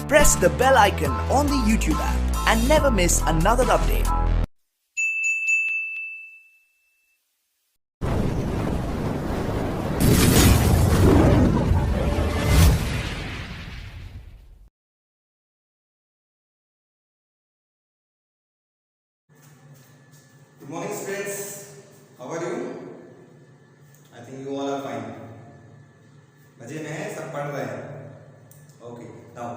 Press the bell icon on the YouTube app and never miss another update. Good morning students, how are you? I think you all are fine. मजे में हैं, सब पढ़ रहे हैं. Okay, now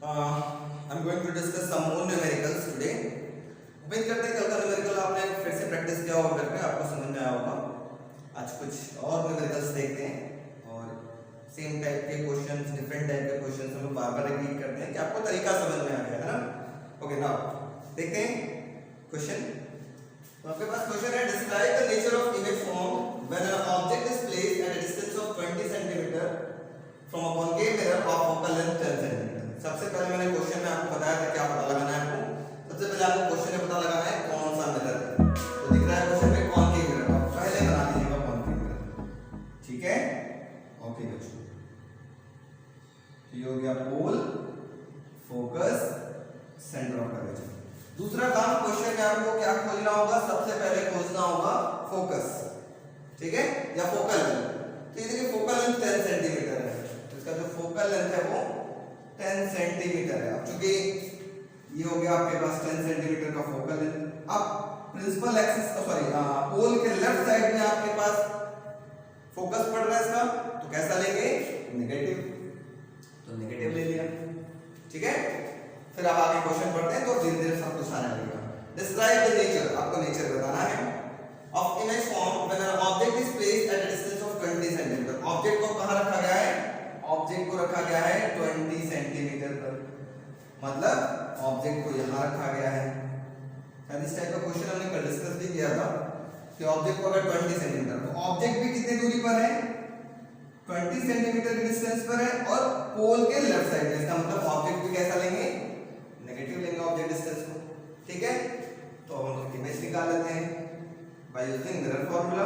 I'm going to discuss some more numericals today. उम्मीद करते हैं कल का न्यूमेरिकल आपने फिर से प्रैक्टिस किया होगा घर में, आपको समझ में आया होगा. आज कुछ और न्यूमेरिकल्स देखते हैं और सेम टाइप के क्वेश्चंस, डिफरेंट टाइप के क्वेश्चंस हम लोग बार-बार रिपीट करते हैं कि आपको तरीका समझ में आ जाए, है ना? ओके, नाउ देखते हैं क्वेश्चन. तो आपके पास क्वेश्चन है, describe the nature of image form when an object is placed at a distance of 20 centimetre from a concave mirror of focal length 10 centimetre. सबसे पहले मैंने क्वेश्चन में आपको बताया था क्या पता लगाना है आपको. सबसे पहले आपको क्वेश्चन में पता लगाना है कौन सा मिरर है. तो दिख रहा है क्वेश्चन में कॉन्केव मिरर, आप पहले बना लीजिएगा कॉन्केव मिरर. ठीक है, ओके बच्चों. ये हो गया पोल, फोकस, सेंटर ऑफ कर्वेचर. दूसरा काम क्वेश्चन में आपको क्या खोजना होगा, सबसे पहले खोजना होगा फोकस. ठीक है, या फोकल लेंथ. तो ये देखिए फोकल लेंथ 10 सेंटीमीटर है, तो इसका जो फोकल लेंथ है वो 10 सेंटीमीटर है. अब चूंकि ये हो गया आपके पास 10 सेंटीमीटर का फोकल लेंथ. अब प्रिंसिपल एक्सिस पोल के लेफ्ट साइड में आपके पास फोकस पड़ रहा है इसका, तो कैसा लेंगे, नेगेटिव. तो नेगेटिव ले लिया. ठीक है, फिर आप आगे क्वेश्चन पढ़ते हैं तो धीरे धीरे सब कुछ आने लगेगा. डिस्क्राइब द नेचर, आपको नेचर बताना है of image form when an object is placed at a distance of 20 centimetre. Object को कहां रखा गया है, ऑब्जेक्ट को रखा गया है 20 सेंटीमीटर पर. मतलब ऑब्जेक्ट को यहां रखा गया है. शायद इस टाइप का क्वेश्चन हमने कल डिस्कस भी किया था कि ऑब्जेक्ट को अगर 20 सेंटीमीटर, तो ऑब्जेक्ट भी कितनी दूरी पर है, 20 सेंटीमीटर की डिस्टेंस पर है और पोल के लेफ्ट साइड में. इसका मतलब ऑब्जेक्ट भी कैसा लेंगे, नेगेटिव लेंगे ऑब्जेक्ट डिस्टेंस को. ठीक है, तो अब हम इमेज निकाल लेते हैं by using mirror formula.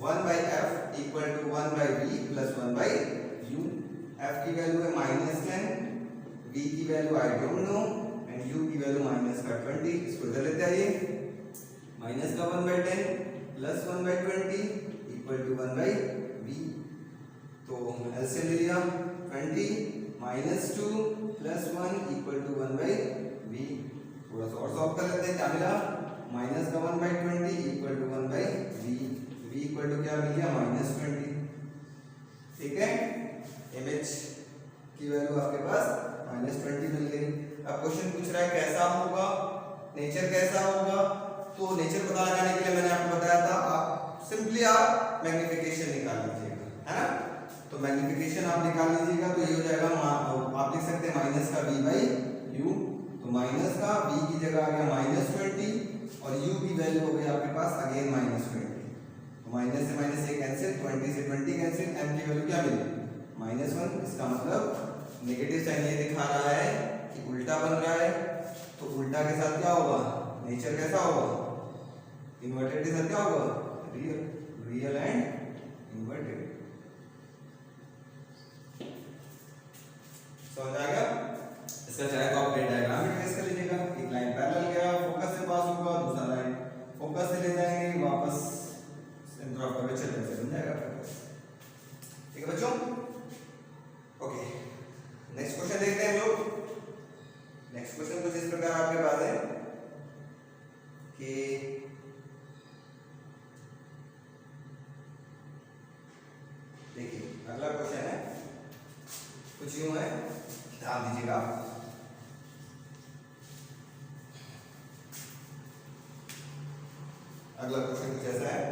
One by F equal to 1 by V plus 1 by U. F की वैल्यू है -10, वी की value I don't know and U की वैल्यू -20. इसको इधर लेते आइए. माइनस का 1/10 plus 1/20 equal to 1 by V. तो एलसीएम ले लिया 20 -2 plus 1 equal to 1 by V. थोड़ा सा और सॉल्व कर लेते हैं. क्या मिला, माइनस का 1/20 equal to 1 by V. V equal to क्या मिल गया, -20. ठीक है, इमेज की वैल्यू आपके पास -20 मिल गई. अब क्वेश्चन पूछ रहा है कैसा होगा, नेचर कैसा होगा. तो नेचर पता लगाने के लिए मैंने आपको बताया था, आप सिंपली आप मैग्निफिकेशन निकाल लीजिएगा, है ना. तो मैग्निफिकेशन आप निकाल लीजिएगा तो ये हो जाएगा, आप लिख सकते हैं माइनस का v बाई यू. तो माइनस का v की जगह आ गया -20 और u की वैल्यू हो गई आपके पास अगेन -20. तो माइनस से माइनस ये कैंसिल, 20 से 20 कैंसिल, m की वैल्यू क्या मिली, -1. इसका मतलब नेगेटिव साइन ये दिखा रहा है कि उल्टा बन रहा है. तो उल्टा के साथ क्या होगा, नेचर कैसा होगा, इन्वर्टेड के साथ क्या होगा, रियल. Real and inverted. समझ आ गया. इसका चाहे तो आप डायग्राम भी ट्रेस कर लीजिएगा. एक लाइन पैरेलल गया, फोकस से पास होगा, दूसरा लाइन फोकस से ले जाएंगे वापस सेंटर ऑफ कर्वेचर पे बन जाएगा. ठीक है बच्चों, ओके. नेक्स्ट क्वेश्चन देखते हैं हम लोग. नेक्स्ट क्वेश्चन कुछ इस प्रकार आपके पास है कि देखिए अगला क्वेश्चन है कुछ यूं है, ध्यान दीजिएगा. अगला क्वेश्चन कुछ ऐसा है,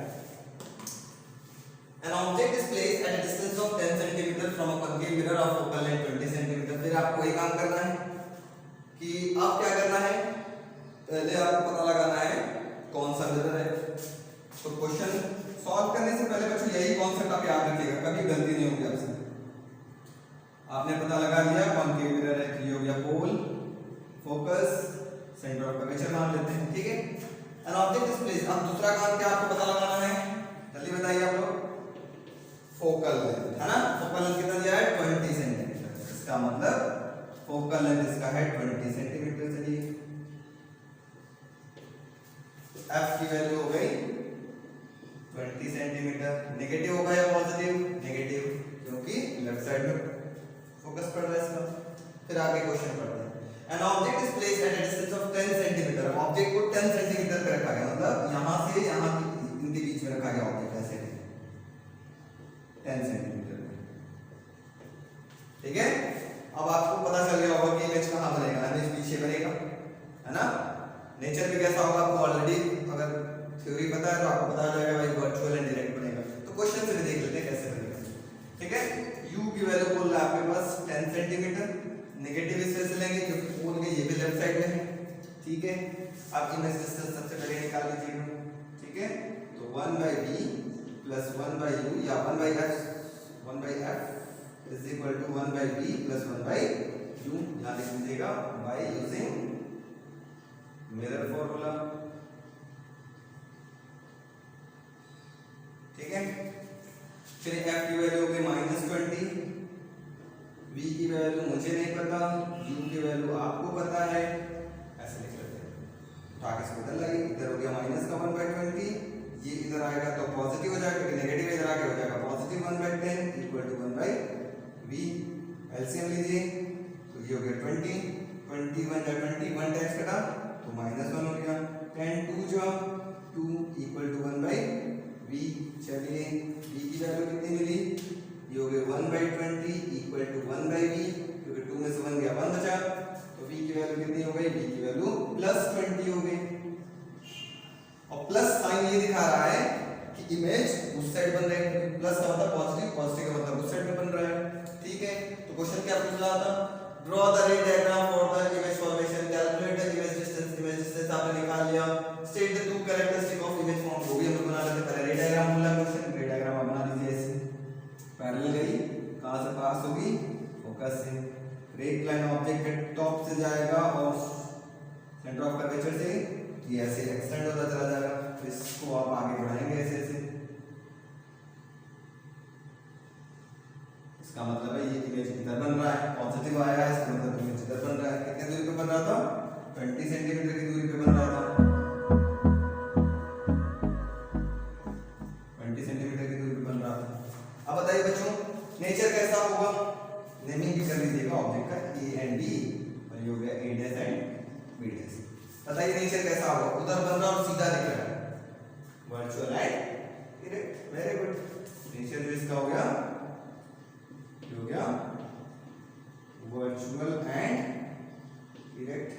an object is placed at a distance of 10 cm from a concave mirror of focal length 20 cm. फिर आपको ये काम करना है कि आप क्या करना है, पहले आपको पता लगाना है कौन सा मिरर है. तो क्वेश्चन सॉल्व करने से पहले बच्चों यही कॉन्सेप्ट आप याद रखिएगा, कभी गलती नहीं होगी आपसे. आपने पता लगा लिया कॉन्केव मिरर है, ये हो गया पोल, फोकस, सेंटर ऑफ कर्वेचर मान लेते हैं. ठीक है, एन ऑब्जेक्ट इज प्लेस्ड. अब दूसरा काम क्या आपको पता लगाना है, जल्दी बताइए आप लोग. फोकल लेंथ है ना, फोकल लेंथ कितना दिया है 20 सेंटीमीटर, इसका मतलब फोकल लेंथ इसका है 20 सेंटीमीटर। चलिए एफ की वैल्यू हो गई 20 सेंटीमीटर। नेगेटिव होगा या पॉजिटिव? नेगेटिव, क्योंकि लेफ्ट साइड में फोकस पड़ रहा है इसका। फिर आगे क्वेश्चन पढ़ते हैं। An object is placed at a distance of 10 centimetre, object को 10 सेंटीमीटर पे रखा गया, मतलब यहां से यहां इनके बीच में रखा गया ऑब्जेक्ट ऐसे 10 सेंटीमीटर पे, ठीक है। अब आपको पता चल गया होगा कि इमेज कहां बनेगा, इमेज पीछे बनेगा, है ना। नेचर में कैसा होगा आपको ऑलरेडी अगर थ्योरी पता है तो आपको पता जाएगा भाई वर्चुअल एंड डायरेक्ट बनेगा। तो क्वेश्चन से भी देख लेते हैं कैसे बनेगा, ठीक है। u की वैल्यू बोल रहा है आपके पास 10 सेंटीमीटर, नेगेटिव इससे से लेंगे क्योंकि पोल के ये भी लेफ्ट साइड में है, ठीक है। आप इमेज डिस्टेंस सबसे पहले निकाल लीजिएगा, ठीक है। तो 1/b प्लस 1/u या 1/f is equal to 1/b plus 1/u, यहां लिख लीजिएगा बाय यूजिंग मिरर फॉर्मूला, ठीक है। फिर f की वैल्यू हो गई -20, v की वैल्यू मुझे नहीं पता, u की वैल्यू आपको पता है, ऐसे लिख लेते हैं। उठा के इसको बदल लगी, इधर हो गया -1/20, ये इधर आएगा तो पॉजिटिव हो जाएगा क्योंकि नेगेटिव इधर आके हो जाएगा positive 1/10 equal to 1/v। LCM लीजिए तो ये हो गया 20, 21 जा 20, 1 टाइम्स कटा तो -1 हो गया, 10 2 जा 2 इक्वल टू 1/v। चलिए v की वैल्यू कितनी मिली, ये हो गया 1/20 इक्वल टू 1/v, क्योंकि 2 में से 1 गया 1 बचा, तो v की वैल्यू कितनी हो गई, v की वैल्यू +20 हो गई। और प्लस साइन ये दिखा रहा है कि इमेज उस साइड बन रही है, प्लस का मतलब पॉजिटिव, पॉजिटिव का मतलब उस साइड में बन रहा है, ठीक है। तो क्वेश्चन क्या पूछ रहा था, ड्रॉ द रे diagram for the image formation, calculate the image distance आपने निकाल लिया, state the two characteristic of image form, वो भी हम लोग बना लेते। पहले रे डायग्राम बोला क्वेश्चन, रे डायग्राम आप बना लीजिए ऐसे, पैरेलल गई कहां से पास होगी, फोकस से, एक लाइन ऑब्जेक्ट के टॉप से जाएगा और सेंटर ऑफ कर्वेचर से ये ऐसे एक्सटेंड होता चला जाएगा, तो इसको आप आगे बढ़ाएंगे ऐसे ऐसे, इसका मतलब है ये इमेज इधर बन रहा है, पॉजिटिव आया है, इसका मतलब इमेज इधर बन रहा है। कितने दूरी पे बन रहा था, 20 सेंटीमीटर की दूरी पे बन रहा था, 20 सेंटीमीटर की दूरी पे बन रहा था। अब बताइए बच्चों नेचर कैसा होगा, नेमिंग भी कर लीजिएगा ऑब्जेक्ट का, ए एंड बी, और ये हो गया ए डैश एंड बी डैश। बताइए नेचर कैसा होगा, उधर बन रहा और सीधा दिख रहा है, virtual and direct, very good. Nature जो इसका हो गया वर्चुअल एंड डायरेक्ट।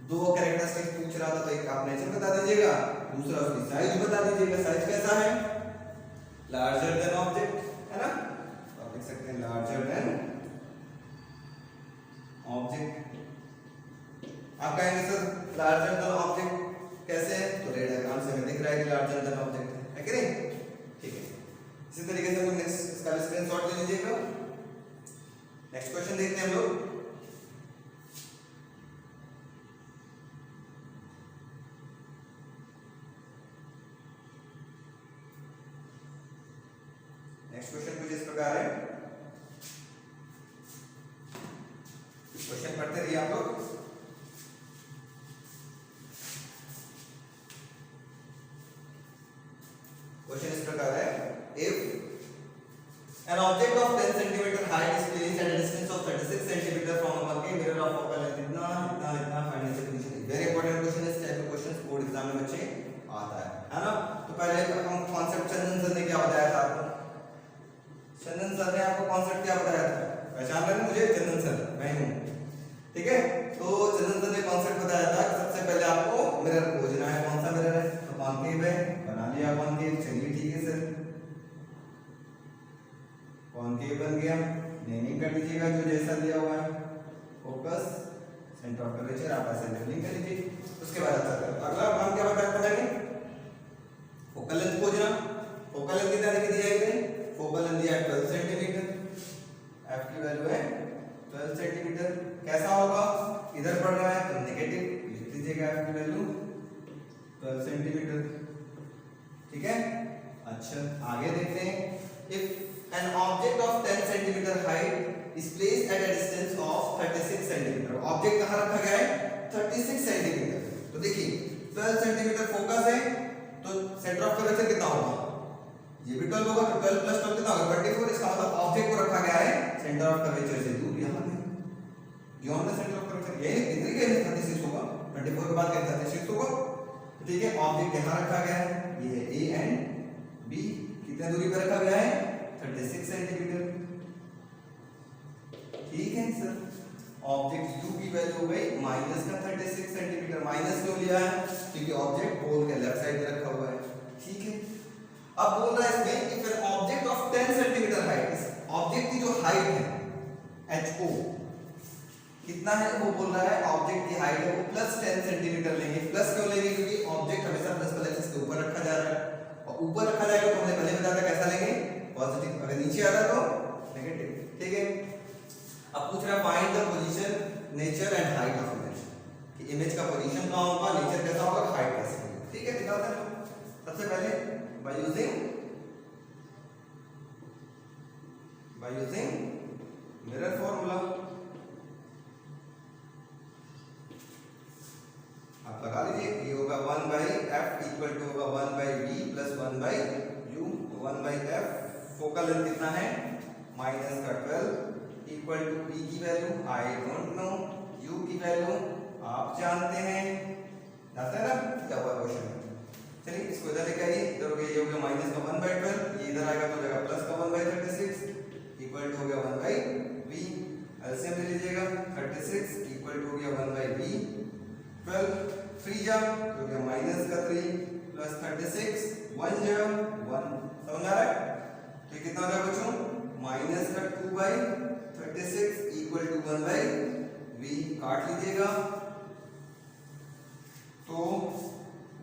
दो कैरेक्टरिस्टिक्स पूछ रहा था, तो एक आप नेचर बता दीजिएगा, दूसरा उसकी साइज बता दीजिएगा, साइज कैसा है, लार्जर देन ऑब्जेक्ट, है ना, तो आप लिख सकते हैं लार्जर देन ऑब्जेक्ट। आप कहेंगे सर लार्जर देन ऑब्जेक्ट कैसे है, तो रे डायग्राम से हमें दिख रहा है कि लार्जर देन ऑब्जेक्ट है कि नहीं, ठीक है। इसी तरीके से हम नेक्स्ट इसका स्क्रीनशॉट ले लीजिएगा। नेक्स्ट क्वेश्चन देखते हैं हम लोग। नेक्स्ट क्वेश्चन कुछ इस प्रकार है, क्वेश्चन पढ़ते रहिए आप लोग। क्वेश्चन इस प्रकार है, if an object of 10 cm height is placed at a distance of 36 cm from a working mirror of focal length, इतना फाइंड से पूछे, वेरी इंपॉर्टेंट क्वेश्चन, इस टाइप के क्वेश्चंस बोर्ड एग्जाम में बच्चे आता है ना। तो पहले हम कॉन्सेप्ट चंदन सर ने क्या बताया था आपको, चंदन सर ने आपको कॉन्सेप्ट क्या बताया था, पहचान रहे मुझे, चंदन सर मैं हूं, ठीक है। तो चंदन सर ने कॉन्सेप्ट बताया था कि सबसे पहले आपको मिरर खोजना है, कौन सा मिरर है, तो कॉन्केव है, बना लिया कॉन्केव, चलिए ठीक है सर, कॉन्केव बन गया, नेमिंग कर लीजिएगा जो जैसा दिया हुआ है, फोकस, सेंटर ऑफ कर्वेचर, आप ऐसे नेमिंग कर लीजिए। उसके बाद अगला काम क्या बताया पढ़ेंगे, फोकल लेंथ खोजना, फोकल लेंथ कितना दिया है, फोकल लेंथ दिया है 12 सेंटीमीटर, एफ की वैल्यू है 12 सेंटीमीटर, कैसा होगा, इधर पढ़ रहा है तो नेगेटिव, लिख लीजिएगा एफ की वैल्यू 12 सेंटीमीटर, ठीक है। अच्छा आगे देखते हैं, if an object of 10 centimetre height is placed at a distance of 36 centimetre, object कहां रखा गया है 36 सेंटीमीटर। तो देखिए 12 सेंटीमीटर फोकस है, तो सेंटर ऑफ कर्वेचर कितना होगा, ये भी 12 होगा, तो 12 प्लस 12 कितना होगा 24। इसका मतलब ऑब्जेक्ट को रखा गया है सेंटर ऑफ कर्वेचर से दूर, यहां पे beyond the centre of curvature, ये कितने के 36 होगा, 24 के बाद क्या 36 होगा। ठीक है, ऑब्जेक्ट यहां रखा गया है, ये है ए एंड बी, कितने दूरी पर रखा गया है 36 सेंटीमीटर। ठीक है सर, ऑब्जेक्ट u की वैल्यू हो गई माइनस का 36 सेंटीमीटर। माइनस क्यों लिया है, क्योंकि ऑब्जेक्ट पोल के लेफ्ट साइड पे रखा हुआ है। ठीक है, अब बोल रहा है इसमें if an object of 10 centimetre height, इस ऑब्जेक्ट की जो हाइट है ho कितना है, वो बोल रहा है ऑब्जेक्ट की हाइट है वो प्लस 10 सेंटीमीटर लेंगे। प्लस क्यों लेंगे, क्योंकि ऑब्जेक्ट हमेशा प्रिंसिपल एक्सिस के ऊपर रखा जा रहा है, और ऊपर रखा जाएगा तो हमने पहले बताया था कैसा लेंगे पॉजिटिव, अगर नीचे आ रहा तो नेगेटिव। ठीक है, अब पूछ रहा है find the position nature and height of image, कि इमेज का पोजीशन कहां होगा, नेचर कैसा होगा, हाइट कैसे होगी। ठीक है, निकालते हैं सबसे पहले बाय यूजिंग मिरर फॉर्मूला। आप लगा लीजिए, ये होगा 1/f इक्वल टू होगा 1/v plus 1/u। 1/f focal length कितना है माइनस का 12 इक्वल टू v की value I don't no, u की वैल्यू आप जानते हैं, जानते हैं ना क्या हुआ क्वेश्चन में। चलिए इसको इधर लेके आइए, इधर हो गया ये हो गया माइनस का 1/12, ये इधर आएगा तो हो जाएगा प्लस का 1/36 इक्वल टू हो गया 1/v। एलसीएम ले लीजिएगा, 36 इक्वल टू हो गया 1/v 12, 3 जा तो हो गया माइनस का 3 प्लस 36 1 जा 1, समझ आ रहा है। तो कितना हो जाएगा बच्चों माइनस का 2/36 इक्वल टू 1/v, काट लीजिएगा तो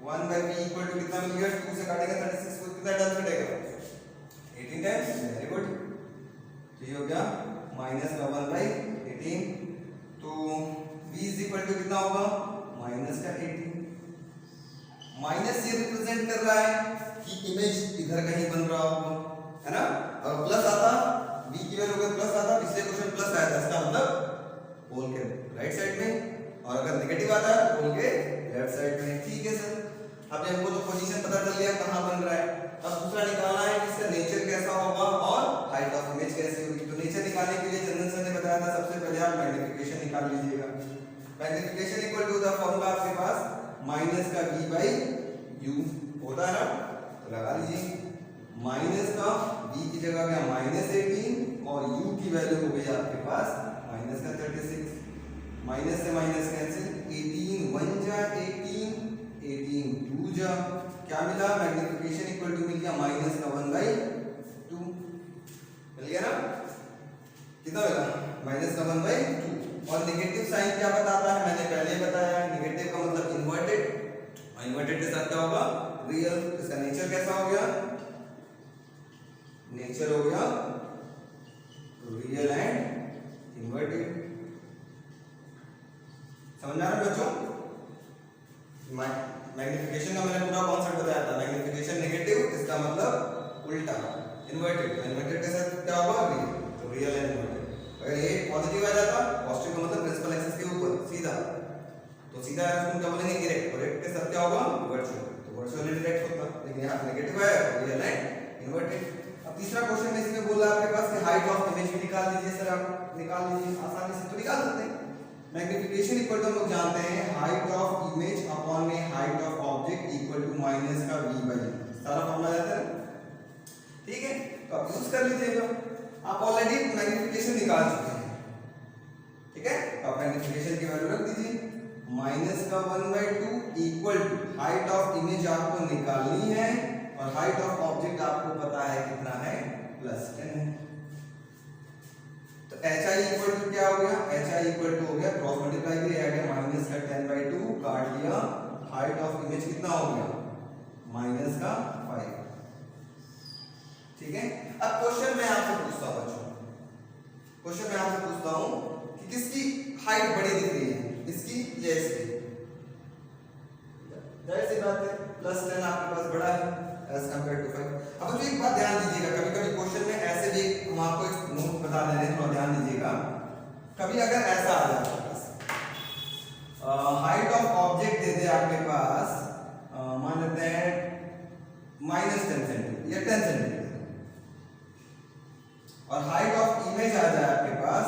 1/v इक्वल टू कितना मिल गया, 2 से काटेंगे 36 को कितना टाइम्स कटेगा 18 टाइम्स, वेरी गुड। तो ये हो गया माइनस का 1/18, तो v इज इक्वल टू कितना होगा माइनस का 18। माइनस ये रिप्रेजेंट कर रहा है कि इमेज इधर कहीं बन रहा होगा, है ना, और प्लस आता v की वैल्यू अगर प्लस आता, पिछले क्वेश्चन प्लस आया था, इसका मतलब पोल के राइट साइड में, और अगर नेगेटिव आता है पोल के लेफ्ट साइड में। ठीक है सर, अब हमको तो पोजीशन पता चल गया कहां बन रहा है, अब दूसरा निकालना है इसका नेचर कैसा होगा और हाइट ऑफ इमेज कैसी होगी। तो नेचर निकालने के लिए चंदन सर ने बताया था सबसे पहले आप मैग्नीफिकेशन निकाल लीजिएगा। Magnification equal to the formula आपके पास माइनस का v/u होता है ना, तो लगा लीजिए माइनस का v की जगह गया -18 और u की वैल्यू हो गई आपके पास माइनस का 36, माइनस से माइनस कैंसिल, 18 1 जा 18 2 जा, क्या मिला मैग्नीफिकेशन इक्वल टू मिल गया माइनस का 1/2 मिल गया ना, कितना मिला माइनस का 1/2। और नेगेटिव साइन क्या बताता है, मैंने पहले बताया नेगेटिव का मतलब इन्वर्टेड, और इन्वर्टेड के साथ क्या होगा रियल। इसका नेचर कैसा हो गया, नेचर हो गया रियल एंड इन्वर्टेड। समझ में आ रहा है बच्चों, मैग्नीफिकेशन का मैंने पूरा कॉन्सेप्ट बताया था, मैग्नीफिकेशन नेगेटिव इसका मतलब उल्टा इन्वर्टेड, इन्वर्टेड के साथ क्या होगा रियल, तो रियल एंड इन्वर्टेड। अगर ये पॉजिटिव आ जाता, पॉजिटिव का मतलब प्रिंसिपल एक्सिस के ऊपर सीधा, तो सीधा उसको क्या बोलेंगे डायरेक्ट, डायरेक्ट के साथ क्या होगा वर्चुअल, तो वर्चुअली डायरेक्ट होता, लेकिन यहाँ नेगेटिव है रियल एंड इन्वर्टेड। अब तीसरा क्वेश्चन में इसमें बोला आपके पास कि हाइट ऑफ इमेज भी निकाल लीजिए सर, आप निकाल लीजिए आसानी से, तो निकाल सकते हैं। मैग्नीफिकेशन इक्वल टू हम लोग जानते हैं हाइट ऑफ इमेज अपॉन में height of object equal to minus का v/u, सारा फॉर्मूला जाता है। ठीक है, तो आप यूज कर लीजिएगा, आप ऑलरेडी मैग्नीफिकेशन निकाल चुके हैं। ठीक है, तो आप मैग्नीफिकेशन की वैल्यू रख दीजिए, माइनस का 1/2 equal to height of image आपको निकालनी है और हाइट ऑफ ऑब्जेक्ट आपको पता है कितना है +10 है। तो hi इक्वल टू क्या हो गया, hi इक्वल टू हो गया क्रॉस मल्टीप्लाई किया गया माइनस का 10/2 काट लिया, हाइट ऑफ इमेज कितना हो गया माइनस का 5। ठीक है, अब क्वेश्चन मैं आपसे पूछता हूं बच्चों, क्वेश्चन मैं आपसे पूछता हूं कि किसकी हाइट बड़ी दिख रही है, इसकी या इसकी। जाहिर सी बात है +10 आपके पास बड़ा है एज कंपेयर टू 5। अब जो एक बात ध्यान दीजिएगा, कभी कभी क्वेश्चन में ऐसे भी हम आपको एक नोट बता दे रहे हैं, थोड़ा ध्यान दीजिएगा। कभी अगर ऐसा आ जाए हाइट ऑफ ऑब्जेक्ट दे दे आपके पास, मान लेते हैं -10 सेंटीमीटर या 10 सेंटीमीटर, और हाइट ऑफ इमेज आ जाए आपके पास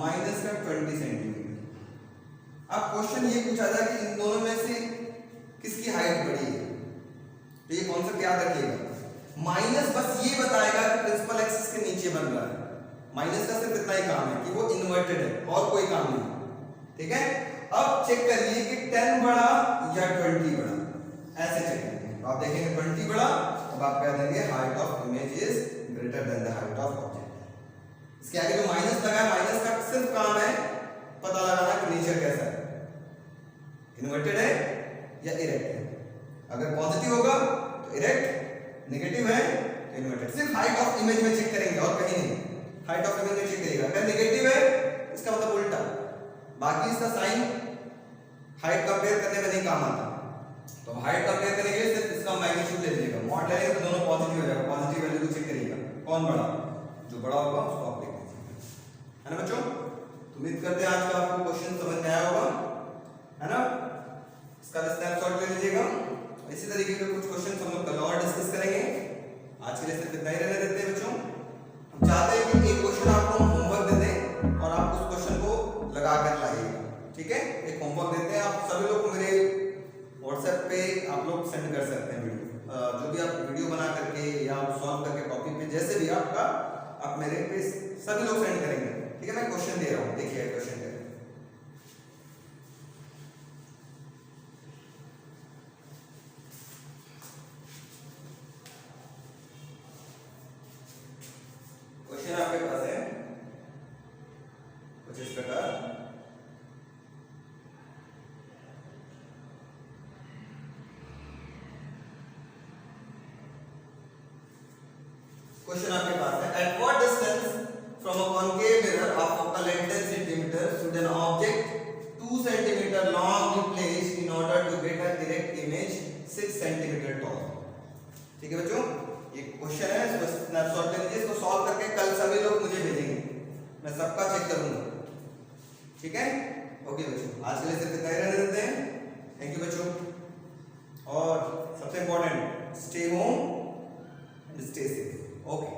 -20 सेंटीमीटर। अब क्वेश्चन ये पूछा जाए कि इन दोनों में से किसकी हाइट बड़ी है, तो ये कॉन्सेप्ट याद रखिएगा। माइनस बस ये बताएगा कि प्रिंसिपल एक्सिस के नीचे बन रहा है, माइनस का सिर्फ इतना ही काम है कि वो इन्वर्टेड है और कोई काम नहीं, ठीक है। अब चेक करिए कि 10 बड़ा या 20 बड़ा, ऐसे चेक करिए। तो आप देखेंगे 20 बड़ा, अब आप कह देंगे height of image is greater than the height of object. इसके आगे जो माइनस लगा है, माइनस का सिर्फ काम है पता लगाना कि नेचर कैसा है, इन्वर्टेड है या इरेक्ट है। अगर पॉजिटिव होगा तो इरेक्ट, नेगेटिव है तो इन्वर्टेड। सिर्फ हाइट ऑफ इमेज में चेक करेंगे और कहीं नहीं, हाइट ऑफ इमेज में चेक करिएगा। अगर नेगेटिव है इसका मतलब उल्टा, बाकी इसका साइन हाइट कंपेयर करने में नहीं काम आता। तो हाइट कंपेयर करने के लिए सिर्फ इसका मैग्नीट्यूड ले लीजिएगा, मॉड लेंगे तो दोनों पॉजिटिव हो जाएगा, पॉजिटिव वैल्यू को चेक करिएगा कौन बड़ा, जो बड़ा होगा उसको आप लिख दीजिएगा, है ना बच्चों। तो उम्मीद करते हैं आज का आपको क्वेश्चन समझ में आया होगा, है ना। इसका स्नैपशॉट ले लीजिएगा। इसी तरीके के कुछ क्वेश्चन हम लोग कल और डिस्कस करेंगे। आज के लिए सिर्फ इतना ही रहने देते हैं बच्चों। हम चाहते हैं कि एक क्वेश्चन आपको होमवर्क दे दें और आप उस क्वेश्चन को लगा कर लाइएगा, ठीक है। एक होमवर्क देते हैं, आप सभी लोग मेरे व्हाट्सएप पे आप लोग सेंड कर सकते हैं वीडियो, जो भी आप वीडियो बना करके या सॉल्व करके कॉपी पे जैसे भी आपका, आप मेरे पे सभी लोग सेंड करेंगे, ठीक है। मैं क्वेश्चन दे रहा हूँ, देखिए क्वेश्चन करें। क्वेश्चन आपके पास है कुछ इस प्रकार, क्वेश्चन आपके पास है, at what distance from a concave mirror of focal length 10 centimetre should an object 2 centimetre long be placed in order to get a direct image 6 centimetre tall. ठीक है बच्चों, ये क्वेश्चन है, इसको स्नैपशॉट ले लीजिए, इसको सॉल्व करके कल सभी लोग मुझे भेजेंगे, मैं सबका चेक करूंगा, ठीक है। ओके बच्चों, आज के लिए सिर्फ इतना ही रहने देते हैं। थैंक यू बच्चों, और सबसे important, stay home and stay safe. Okay.